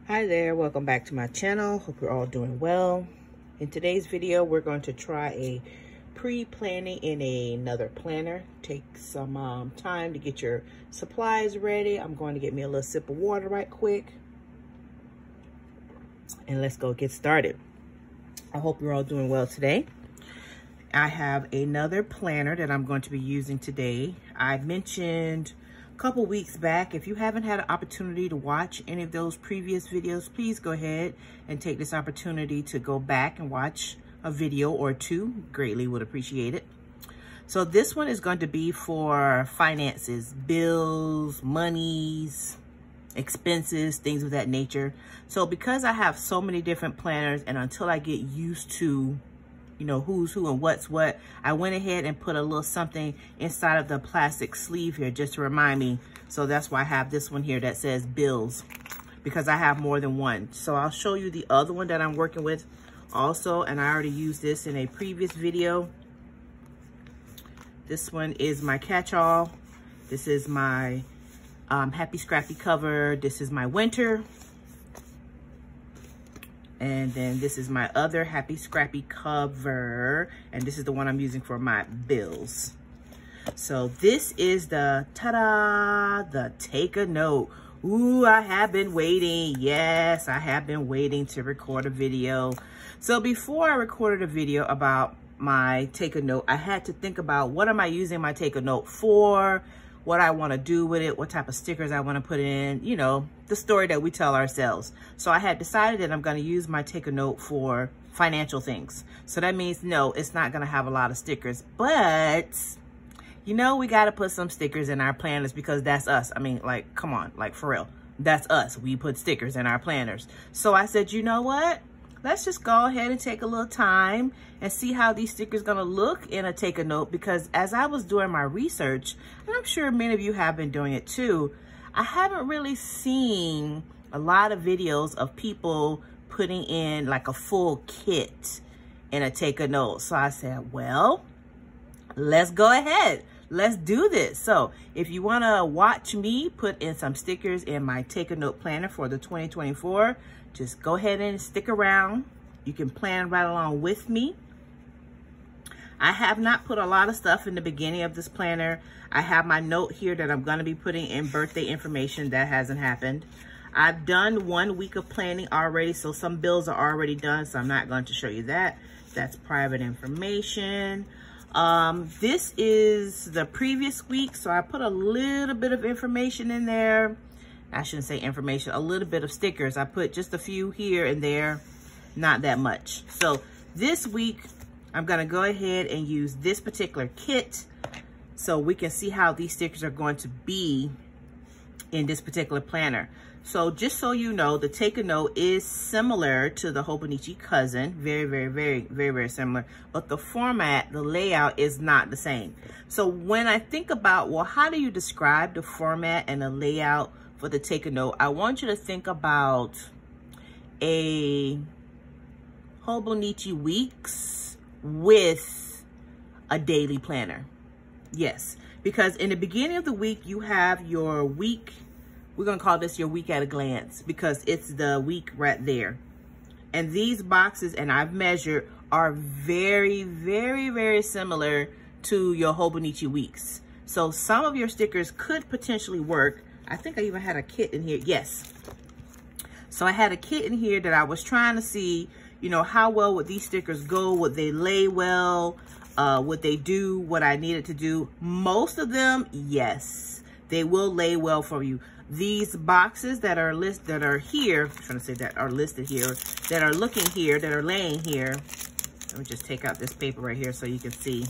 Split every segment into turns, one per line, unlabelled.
Hi there, welcome back to my channel. Hope you're all doing well. In today's video, we're going to try a pre-planning in another planner. Take some time to get your supplies ready. I'm going to get me a little sip of water right quick. And let's go get started. I hope you're all doing well today. I have another planner that I'm going to be using today. I mentioned couple weeks back, if you haven't had an opportunity to watch any of those previous videos, please go ahead and take this opportunity to go back and watch a video or two. Greatly would appreciate it. So this one is going to be for finances, bills, monies, expenses, things of that nature. So because I have so many different planners, and until I get used to who's who and what's what, I went ahead and put a little something inside of the plastic sleeve here just to remind me. So that's why I have this one here that says bills, because I have more than one. So I'll show you the other one that I'm working with also, and I already used this in a previous video. This one is my catch-all. This is my happy scrappy cover. This is my winter. And then this is my other happy scrappy cover. And this is the one I'm using for my bills. So this is the, ta-da, the Take a Note. Ooh, I have been waiting. Yes, I have been waiting to record a video. So before I recorded a video about my Take a Note, I had to think about what am I using my Take a Note for, what I want to do with it, what type of stickers I want to put in, the story that we tell ourselves. So I had decided that I'm going to use my Take a Note for financial things. So that means, no, it's not going to have a lot of stickers, but we got to put some stickers in our planners because that's us. I mean, like, come on, like for real. That's us. We put stickers in our planners. So I said, you know what? Let's just go ahead and take a little time and see how these stickers gonna look in a Take a Note, because as I was doing my research, and I'm sure many of you have been doing it too, I haven't really seen a lot of videos of people putting in like a full kit in a Take a Note. So I said, well, let's go ahead. Let's do this. So if you wanna watch me put in some stickers in my Take a Note planner for the 2024, just go ahead and stick around. You can plan right along with me. I have not put a lot of stuff in the beginning of this planner. I have my note here that I'm going to be putting in birthday information. That hasn't happened. I've done 1 week of planning already, so some bills are already done, so I'm not going to show you that. That's private information. This is the previous week, so I put a little bit of information in there. I shouldn't say information, a little bit of stickers. I put just a few here and there, not that much. So this week, I'm gonna go ahead and use this particular kit so we can see how these stickers are going to be in this particular planner. So just so you know, the Take a Note is similar to the Hobonichi Cousin, very similar, but the format, the layout is not the same. So when I think about, well, how do you describe the format and the layout for the Take a Note, I want you to think about a Hobonichi Weeks with a daily planner. Yes, because in the beginning of the week, you have your week. We're going to call this your week at a glance because it's the week right there. And these boxes, and I've measured, are very similar to your Hobonichi Weeks. So some of your stickers could potentially work. I think I even had a kit in here. Yes. So I had a kit in here that I was trying to see, how well would these stickers go? Would they lay well? Would they do what I needed to do? Most of them, yes, they will lay well for you. These boxes that are here, I'm trying to say that are listed here, that are looking here, that are laying here. Let me just take out this paper right here so you can see,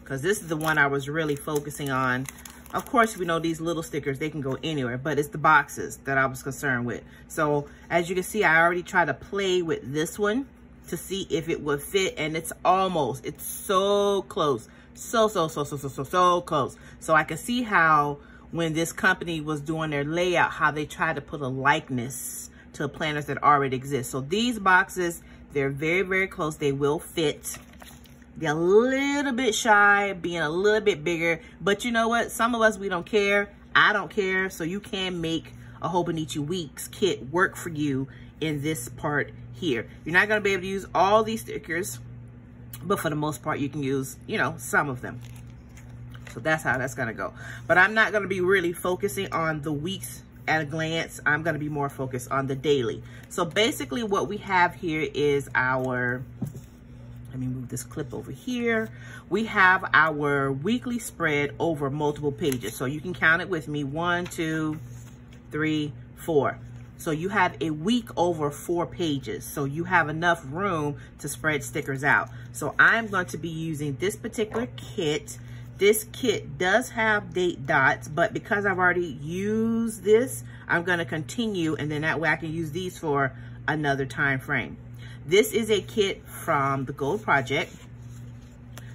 because this is the one I was really focusing on. Of course, we know these little stickers, they can go anywhere, but it's the boxes that I was concerned with. So as you can see, I already tried to play with this one to see if it would fit, and it's so close. So close. So I can see how when this company was doing their layout, how they tried to put a likeness to planners that already exist. So these boxes, they're very close. They will fit. They're a little bit shy, being a little bit bigger, but you know what? Some of us, we don't care. I don't care. So you can make a Hobonichi Weeks kit work for you in this part here. You're not going to be able to use all these stickers, but for the most part, you can use, you know, some of them. So that's how that's going to go. But I'm not going to be really focusing on the weeks at a glance. I'm going to be more focused on the daily. So basically what we have here is our, let me move this clip over here. We have our weekly spread over multiple pages. So you can count it with me. 1, 2, 3, 4. So you have a week over 4 pages. So you have enough room to spread stickers out. So I'm going to be using this particular kit. This kit does have date dots, but because I've already used this, I'm going to continue, and then that way I can use these for another time frame. This is a kit from the Gold Project.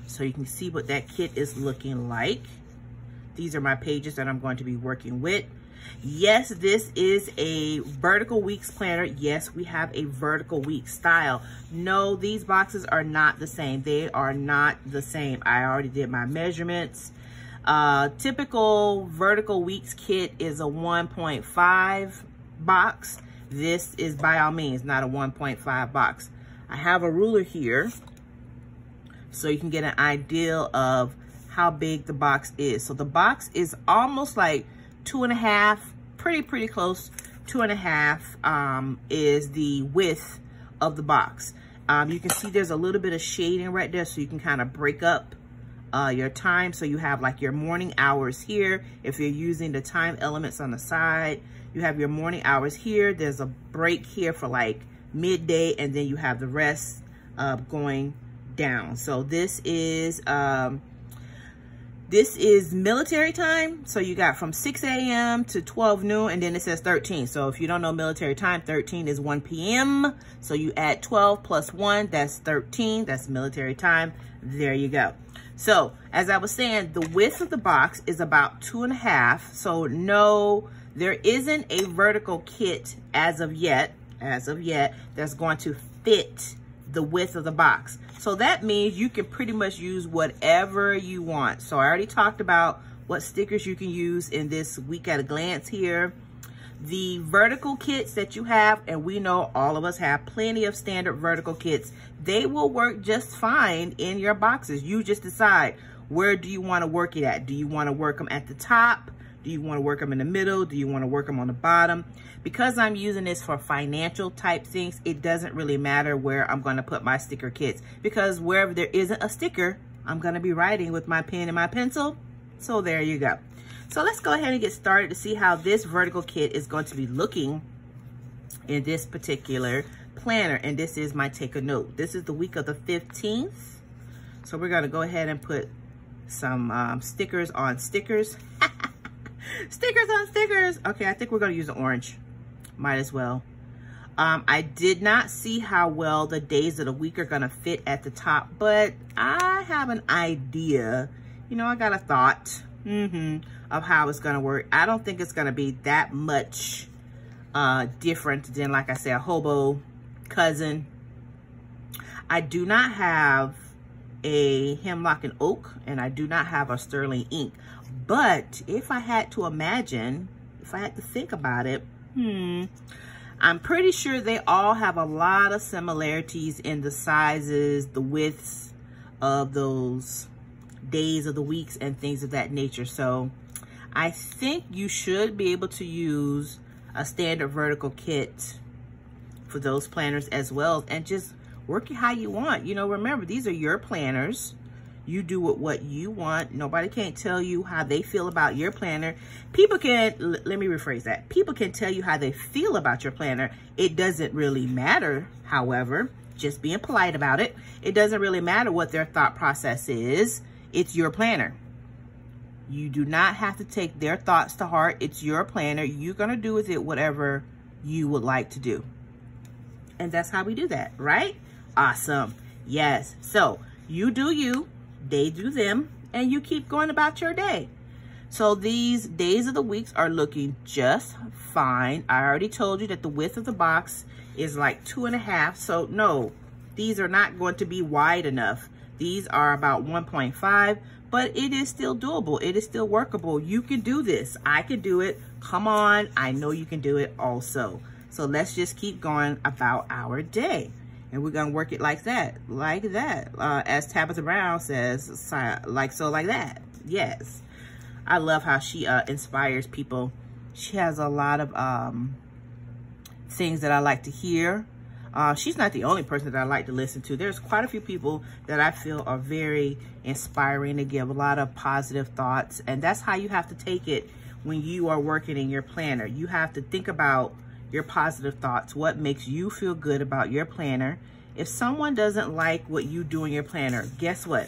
So you can see what that kit is looking like. These are my pages that I'm going to be working with. Yes, this is a vertical weeks planner. Yes, we have a vertical week style. No, these boxes are not the same. They are not the same. I already did my measurements. Typical vertical weeks kit is a 1.5 box. This is by all means not a 1.5 box. I have a ruler here so you can get an idea of how big the box is. So the box is almost like 2.5, pretty close. 2.5 is the width of the box. You can see there's a little bit of shading right there, so you can kind of break up your time. So you have like your morning hours here. If you're using the time elements on the side, you have your morning hours here. There's a break here for like midday, and then you have the rest going down. So this is military time. So you got from 6 a.m. to 12 noon, and then it says 13. So if you don't know military time, 13 is 1 p.m. So you add 12 plus 1, that's 13. That's military time. There you go. So as I was saying, the width of the box is about 2.5. So no, there isn't a vertical kit as of yet, that's going to fit the width of the box. So that means you can pretty much use whatever you want. So I already talked about what stickers you can use in this week at a glance here. The vertical kits that you have, and we know all of us have plenty of standard vertical kits, they will work just fine in your boxes. You just decide, where do you want to work it at? Do you want to work them at the top? Do you want to work them in the middle? Do you want to work them on the bottom? Because I'm using this for financial type things, it doesn't really matter where I'm going to put my sticker kits, because wherever there isn't a sticker, I'm going to be writing with my pen and my pencil. So there you go. So let's go ahead and get started to see how this vertical kit is going to be looking in this particular planner. And this is my take a note. This is the week of the 15th. So we're going to go ahead and put some stickers on stickers. Stickers on stickers. Okay, I think we're going to use the orange. Might as well. I did not see how well the days of the week are going to fit at the top, but I have an idea. You know, I got a thought of how it's going to work. I don't think it's going to be that much different than, like I said, a hobo cousin. I do not have a hemlock and oak, and I do not have a sterling ink. But if I had to imagine, if I had to think about it, I'm pretty sure they all have a lot of similarities in the sizes, the widths of those days of the weeks and things of that nature. So I think you should be able to use a standard vertical kit for those planners as well, and just work it how you want. You know, remember, these are your planners. You do what you want. Nobody can't tell you how they feel about your planner. People can, let me rephrase that. People can tell you how they feel about your planner. It doesn't really matter, however, just being polite about it. It doesn't really matter what their thought process is. It's your planner. You do not have to take their thoughts to heart. It's your planner. You're going to do with it whatever you would like to do. And that's how we do that, right? Awesome. Yes. So you do you. They do them, and you keep going about your day. So these days of the weeks are looking just fine. I already told you that the width of the box is like 2.5. So no, these are not going to be wide enough. These are about 1.5, but it is still doable. It is still workable. You can do this. I could do it Come on, I know you can do it also. So let's just keep going about our day. And we're gonna work it like that, as Tabitha Brown says, like so, like that. Yes. I love how she inspires people. She has a lot of things that I like to hear. She's not the only person that I like to listen to. There's quite a few people that I feel are very inspiring. They give a lot of positive thoughts. And that's how you have to take it when you are working in your planner. You have to think about your positive thoughts, what makes you feel good about your planner. If someone doesn't like what you do in your planner, guess what?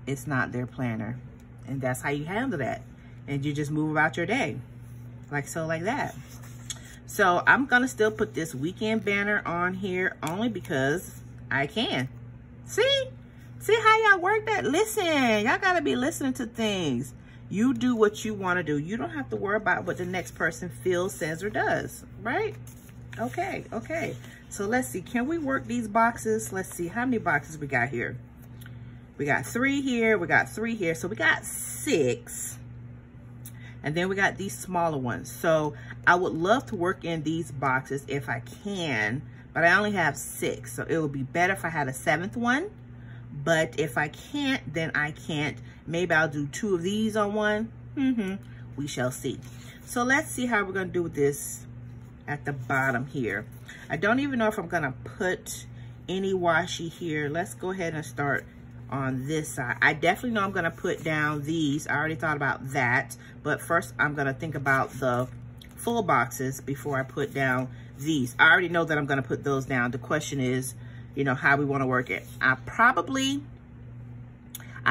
It's not their planner. And that's how you handle that. And you just move about your day. Like so, like that. So I'm gonna still put this weekend banner on here only because I can. See how y'all work that? Listen, y'all gotta be listening to things. You do what you want to do. You don't have to worry about what the next person feels, says, or does, right? Okay. So let's see. Can we work these boxes? Let's see. How many boxes we got here? We got 3 here. We got 3 here. So we got 6. And then we got these smaller ones. So I would love to work in these boxes if I can, but I only have 6. So it would be better if I had a 7th one. But if I can't, then I can't. Maybe I'll do 2 of these on one. We shall see. So let's see how we're going to do with this at the bottom here. I don't even know if I'm going to put any washi here. Let's go ahead and start on this side. I definitely know I'm going to put down these. I already thought about that. But first, I'm going to think about the full boxes before I put down these. I already know that I'm going to put those down. The question is, you know, how we want to work it. I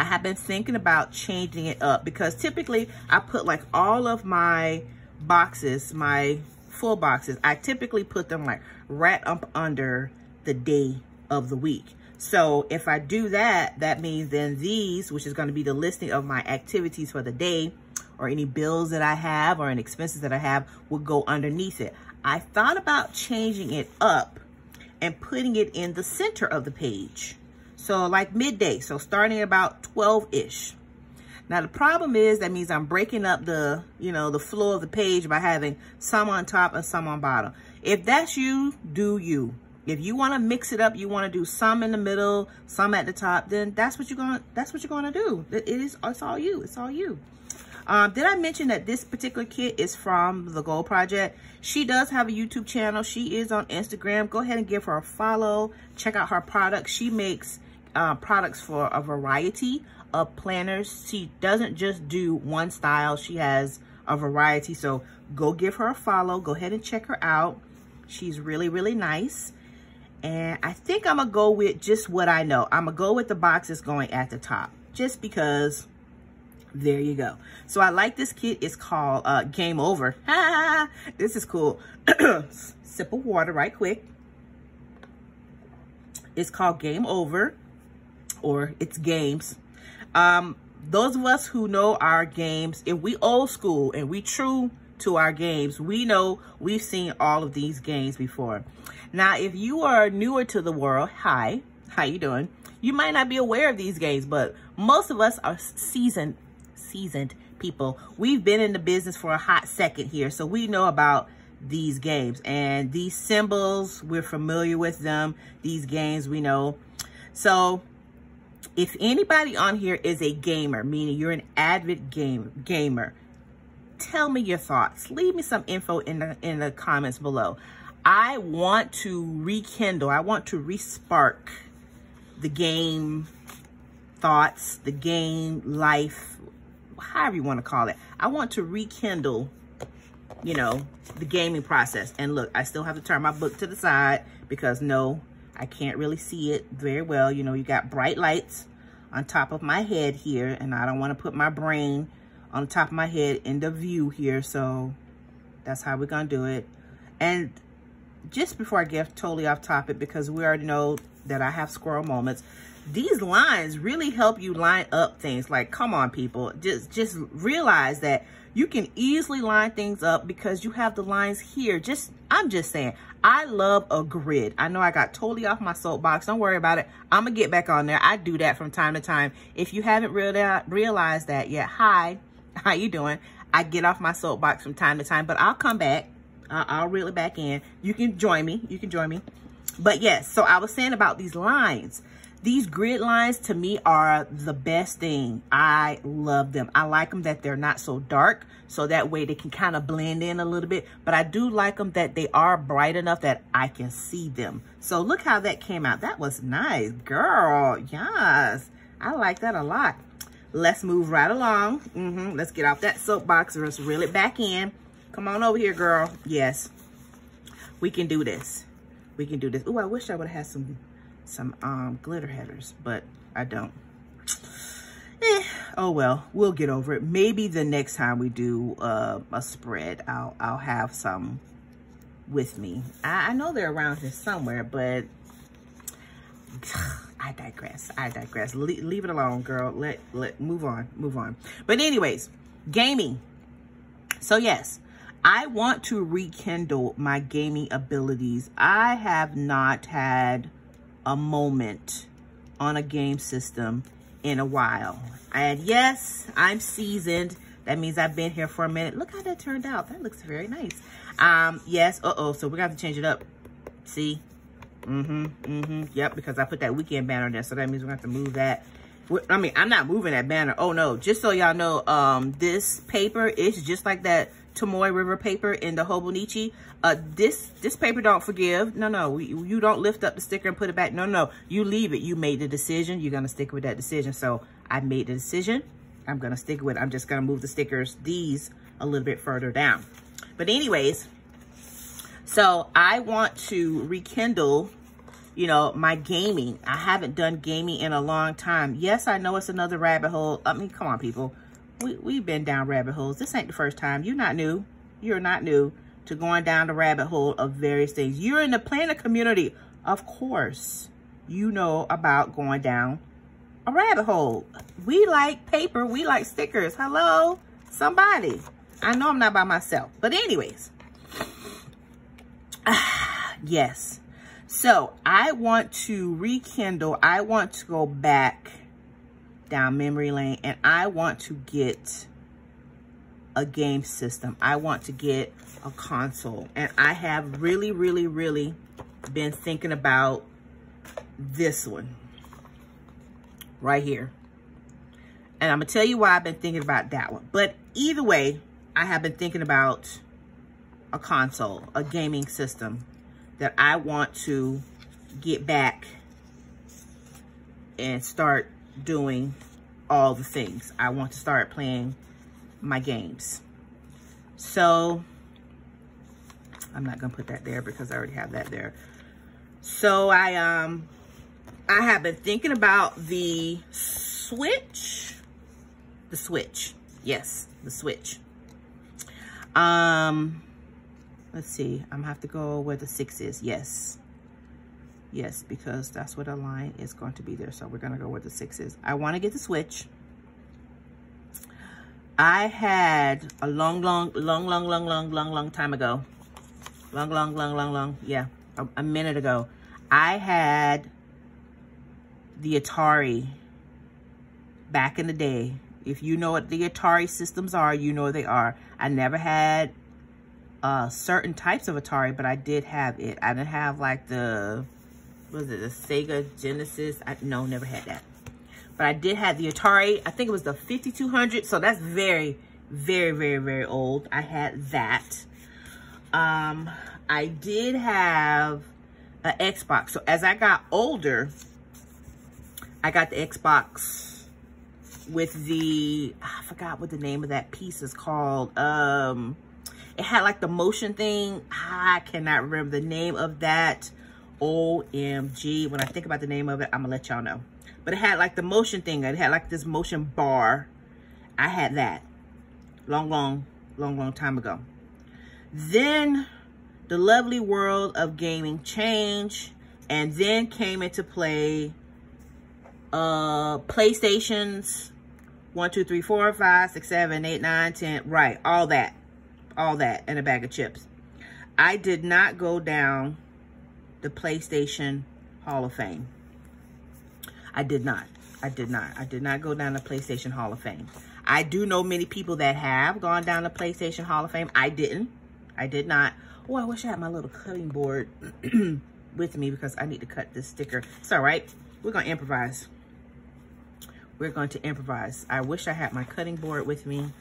have been thinking about changing it up because typically I put like all of my boxes, my full boxes, I typically put them like right up under the day of the week. So if I do that, that means then these, which is going to be the listing of my activities for the day or any bills that I have or any expenses that I have, will go underneath it. I thought about changing it up and putting it in the center of the page. So like midday, so starting at about 12-ish. Now the problem is that means I'm breaking up the, you know, the flow of the page by having some on top and some on bottom. If that's you, do you. If you want to mix it up, you want to do some in the middle, some at the top, then that's what you're going to do. It's all you. It's all you. Did I mention that this particular kit is from the Gold Project? She does have a YouTube channel. She is on Instagram. Go ahead and give her a follow. Check out her products. She makes products for a variety of planners. She doesn't just do one style. She has a variety. So go give her a follow. Go ahead and check her out. She's really, really nice. And I think I'm going to go with just what I know. I'm going to go with the boxes going at the top. Just because... there you go. So I like this kit. It's called Game Over. This is cool. Sip of water right quick. It's called Game Over, or it's games. Those of us who know our games, if we old school and we true to our games, we know we've seen all of these games before. Now, if you are newer to the world, hi, how you doing? You might not be aware of these games, but most of us are seasoned people. We've been in the business for a hot second here, so we know about these games and these symbols. We're familiar with them. These games we know. So if anybody on here is a gamer, meaning you're an avid gamer, tell me your thoughts. Leave me some info in the comments below. I want to rekindle, I want to respark the game thoughts, the game life, however you want to call it. I want to rekindle, you know, the gaming process. And look, I still have to turn my book to the side because no, I can't really see it very well. You know, you got bright lights on top of my head here, and I don't want to put my brain on top of my head in the view here. So that's how we're going to do it. And just before I get totally off topic, because we already know that I have squirrel moments, these lines really help you line up things. Like, come on, people, just realize that you can easily line things up because you have the lines here. I'm just saying, I love a grid. I know I got totally off my soapbox. Don't worry about it. I'm gonna get back on there. I do that from time to time. If you haven't realized that yet, hi, how you doing? I get off my soapbox from time to time, but I'll come back. I'll reel it back in. You can join me. You can join me. But yes, so I was saying about these lines. These grid lines to me are the best thing. I love them. I like them that they're not so dark, so that way they can kind of blend in a little bit. But I do like them that they are bright enough that I can see them. So look how that came out. That was nice, girl. Yes, I like that a lot. Let's move right along. Let's get off that soapbox and let's reel it back in. Come on over here, girl. Yes, we can do this. We can do this. Oh, I wish I would have had some glitter headers, but I don't. Oh well, we'll get over it. Maybe the next time we do a spread, I'll have some with me. I know they're around here somewhere, but I digress. Leave it alone, girl. Let move on. But anyways, gaming. So yes, I want to rekindle my gaming abilities. I have not had a moment on a game system in a while. And yes, I'm seasoned. That means I've been here for a minute. Look how that turned out. That looks very nice. Yes, so we're gonna have to change it up. See? Yep, because I put that weekend banner there, so that means we're gonna have to move that. I mean, I'm not moving that banner. Oh no, just so y'all know, this paper is just like that Tomoe River paper in the Hobonichi. This paper don't forgive. No, you don't lift up the sticker and put it back. No, you leave it. You made the decision. You're gonna stick with that decision. So I made the decision. I'm gonna stick with it. I'm just gonna move the stickers, these, a little bit further down. But anyways, so I want to rekindle, you know, my gaming. I haven't done gaming in a long time. Yes, I know it's another rabbit hole. I mean, come on, people. We've been down rabbit holes. This ain't the first time. You're not new. You're not new to going down the rabbit hole of various things. You're in the planner community. Of course, you know about going down a rabbit hole. We like paper. We like stickers. Hello, somebody. I know I'm not by myself. But anyways, yes. So I want to rekindle. I want to go back down memory lane, and I want to get a game system. I want to get a console, and I have really been thinking about this one right here. And I'm gonna tell you why I've been thinking about that one. But either way, I have been thinking about a console, a gaming system that I want to get back and start doing all the things. I want to start playing my games. So I'm not gonna put that there because I already have that there. So I have been thinking about the Switch. The Switch. Yes, the Switch. Let's see. I'm gonna have to go where the 6 is. Yes, because that's where the line is going to be there. So we're gonna go where the 6 is. I want to get the Switch. I had a long time ago. Yeah, a minute ago. I had the Atari back in the day. If you know what the Atari systems are, you know what they are. I never had certain types of Atari, but I did have it. I didn't have like the, was it the Sega Genesis? No, never had that. But I did have the Atari. I think it was the 5200. So that's very old. I had that. I did have an Xbox. So as I got older, I got the Xbox with the, I forgot what the name of that piece is called. It had like the motion thing. I cannot remember the name of that. OMG. When I think about the name of it, I'm gonna let y'all know. But it had like the motion thing. It had like this motion bar. I had that long time ago. Then the lovely world of gaming changed, and then came into play PlayStations 1, 2, 3, 4, 5, 6, 7, 8, 9, 10, right, all that and a bag of chips. I did not go down the PlayStation Hall of Fame. I did not go down the PlayStation Hall of Fame. I do know many people that have gone down the PlayStation Hall of Fame. I didn't. I did not. Oh, I wish I had my little cutting board with me because I need to cut this sticker. It's all right. We're going to improvise. We're going to improvise. I wish I had my cutting board with me,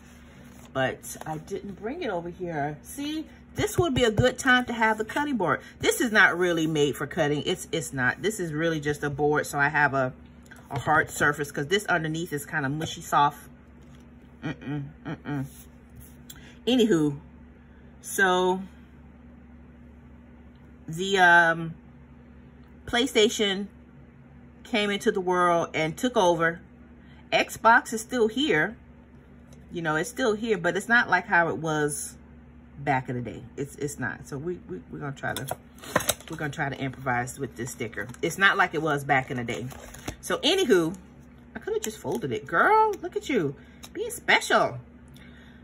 but I didn't bring it over here. See, this would be a good time to have the cutting board. This is not really made for cutting. It's not. This is really just a board, so I have a hard surface because this underneath is kind of mushy soft. Anywho, so the PlayStation came into the world and took over. Xbox is still here. You know, it's still here, but it's not like how it was back in the day. It's not. So we're gonna try to improvise with this sticker. It's not like it was back in the day. So anywho, I could have just folded it. Girl, look at you being special.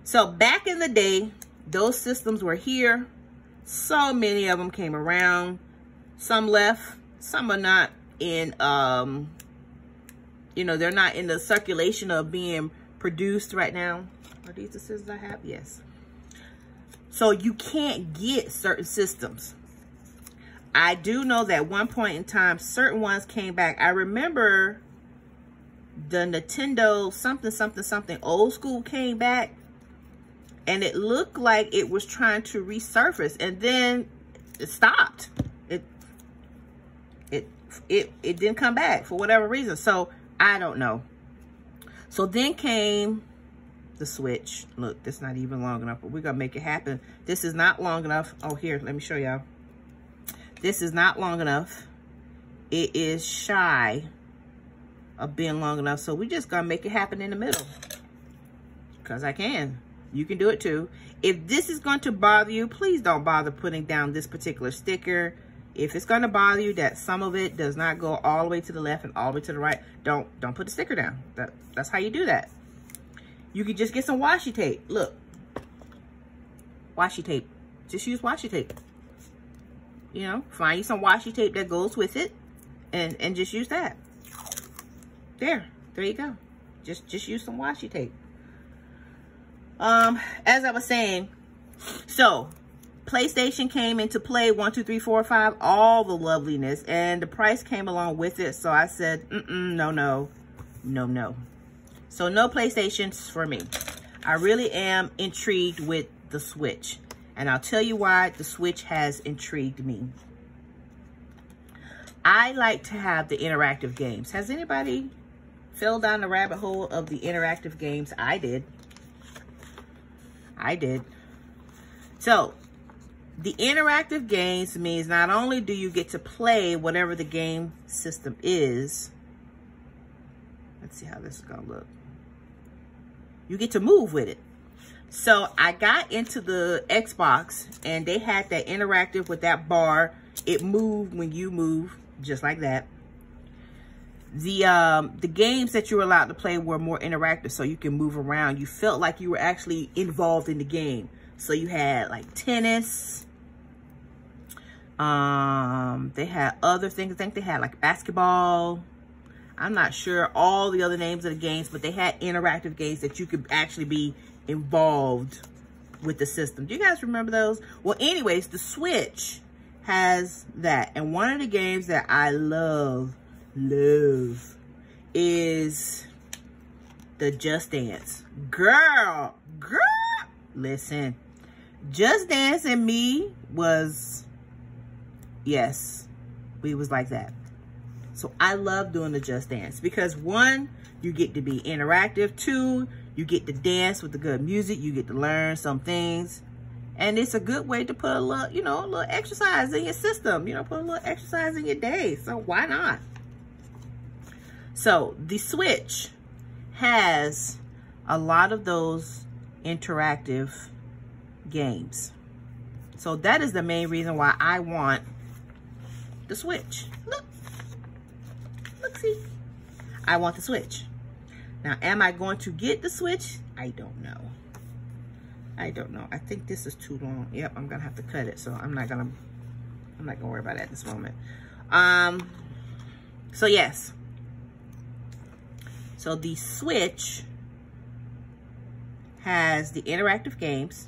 So back in the day, those systems were here. So many of them came around. Some left, some are not in you know, they're not in the circulation of being produced right now. Are these the scissors I have? Yes. So you can't get certain systems. I do know that one point in time, certain ones came back. I remember the Nintendo something old school came back, and it looked like it was trying to resurface, and then it stopped. It didn't come back for whatever reason. So I don't know. So then came the Switch. Look, this is not even long enough, but we're gonna make it happen. This is not long enough. Oh, here, let me show y'all. This is not long enough. It is shy of being long enough. So we just gonna make it happen in the middle. Because I can. You can do it too. If this is going to bother you, please don't bother putting down this particular sticker. If it's going to bother you that some of it does not go all the way to the left and all the way to the right, don't put the sticker down. That's how you do that. You can just get some washi tape. Look. Washi tape. Just use washi tape. You know, find you some washi tape that goes with it and just use that. There you go. Just use some washi tape. As I was saying, so PlayStation came into play, 1, 2, 3, 4, 5, all the loveliness, and the price came along with it. So I said, no. So no PlayStations for me. I really am intrigued with the Switch, and I'll tell you why the Switch has intrigued me. I like to have the interactive games. Has anybody fell down the rabbit hole of the interactive games? I did. So the interactive games means not only do you get to play whatever the game system is. Let's see how this is gonna look. You get to move with it. So I got into the Xbox and they had that interactive with that bar. It moved when you move, just like that. The games that you were allowed to play were more interactive, so you can move around. You felt like you were actually involved in the game. So you had like tennis. They had other things. I think they had like basketball. I'm not sure all the other names of the games, but they had interactive games that you could actually be involved with the system. Do you guys remember those? Well, anyways, the Switch has that. And one of the games that I love is the Just Dance. Girl, listen. Just Dance and me was, yes, we was like that. So I love doing the Just Dance because 1, you get to be interactive. 2, you get to dance with the good music. You get to learn some things. And it's a good way to put a little, you know, a little exercise in your system. You know, put a little exercise in your day. So why not? So the Switch has a lot of those interactive games. So that is the main reason why I want the Switch. Look, see, I want the Switch. Now, am I going to get the Switch? I don't know. I think this is too long. Yep, I'm gonna have to cut it. So I'm not gonna worry about it at this moment. So yes. So the Switch has the interactive games.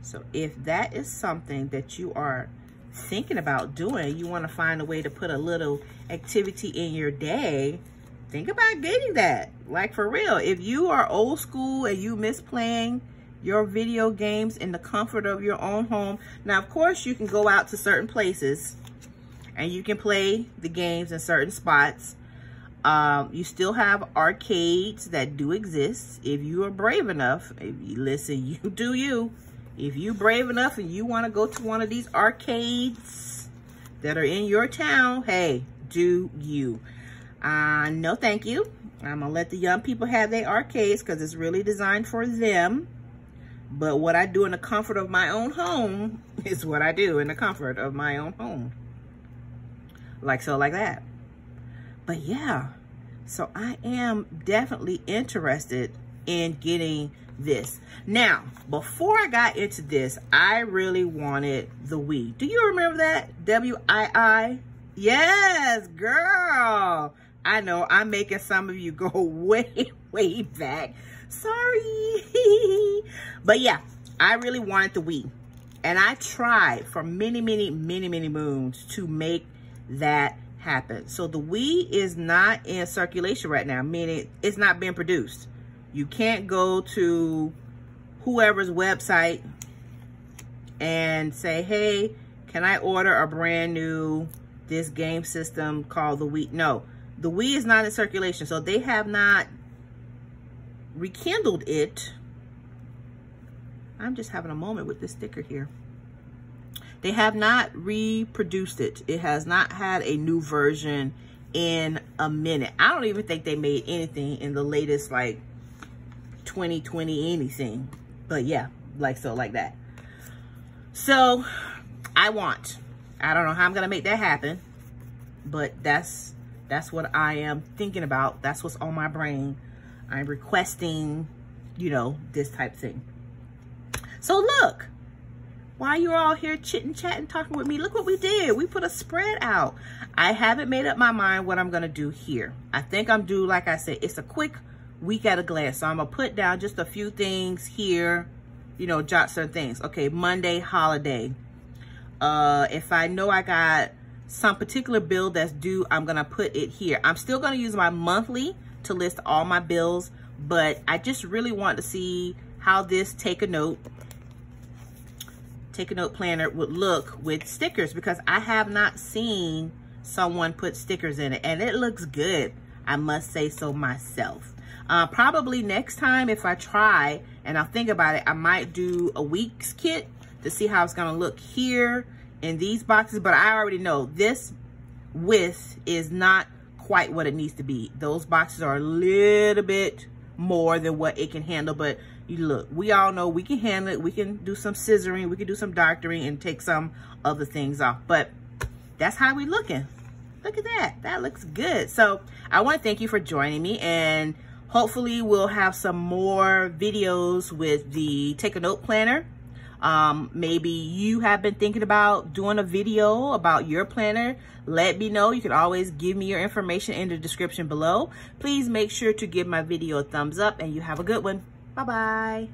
So if that is something that you are thinking about doing, you want to find a way to put a little activity in your day, think about getting that. Like, for real, if you are old school and you miss playing your video games in the comfort of your own home. Now, of course, you can go out to certain places and you can play the games in certain spots. You still have arcades that do exist. If you are brave enough, listen, you do you. If you're brave enough and you want to go to one of these arcades that are in your town, hey, do you. No, thank you. I'm going to let the young people have their arcades because it's really designed for them. But what I do in the comfort of my own home is what I do in the comfort of my own home. Like so, like that. But yeah, so I am definitely interested in getting this. Now, before I got into this, I really wanted the Wii. Do you remember that? W-I-I? Yes, girl. I know I'm making some of you go way, way back. Sorry. But yeah, I really wanted the Wii. And I tried for many moons to make that happen. So the Wii is not in circulation right now, meaning it's not being produced. You can't go to whoever's website and say, hey, can I order a brand new this game system called the Wii? No, the Wii is not in circulation. So they have not rekindled it. I'm just having a moment with this sticker here. They have not reproduced it. It has not had a new version in a minute. I don't even think they made anything in the latest, like, 2020 anything. But yeah, like so, like that. So I don't know how I'm gonna make that happen, but that's what I am thinking about. That's what's on my brain. I'm requesting, you know, this type thing. So look, while you're all here chitting, chatting, talking with me, look what we did. We put a spread out. I haven't made up my mind what I'm gonna do here. I think I'm due, like I said, it's a quick week at a glance. So I'm gonna put down just a few things here, you know, jot certain things. Okay, Monday, holiday. If I know I got some particular bill that's due, I'm gonna put it here. I'm still gonna use my monthly to list all my bills, but I just really want to see how this take a note planner would look with stickers, because I have not seen someone put stickers in it, and it looks good, I must say so myself. Probably next time, if I try and I'll think about it, I might do a week's kit to see how it's gonna look here in these boxes. But I already know this width is not quite what it needs to be. Those boxes are a little bit more than what it can handle, but you look, we all know we can handle it. We can do some scissoring, we can do some doctoring and take some other things off, but that's how we looking. Look at that, that looks good. So I want to thank you for joining me, and hopefully we'll have some more videos with the Take a Note planner. Maybe you have been thinking about doing a video about your planner. Let me know. You can always give me your information in the description below. Please make sure to give my video a thumbs up, and you have a good one. Bye-bye.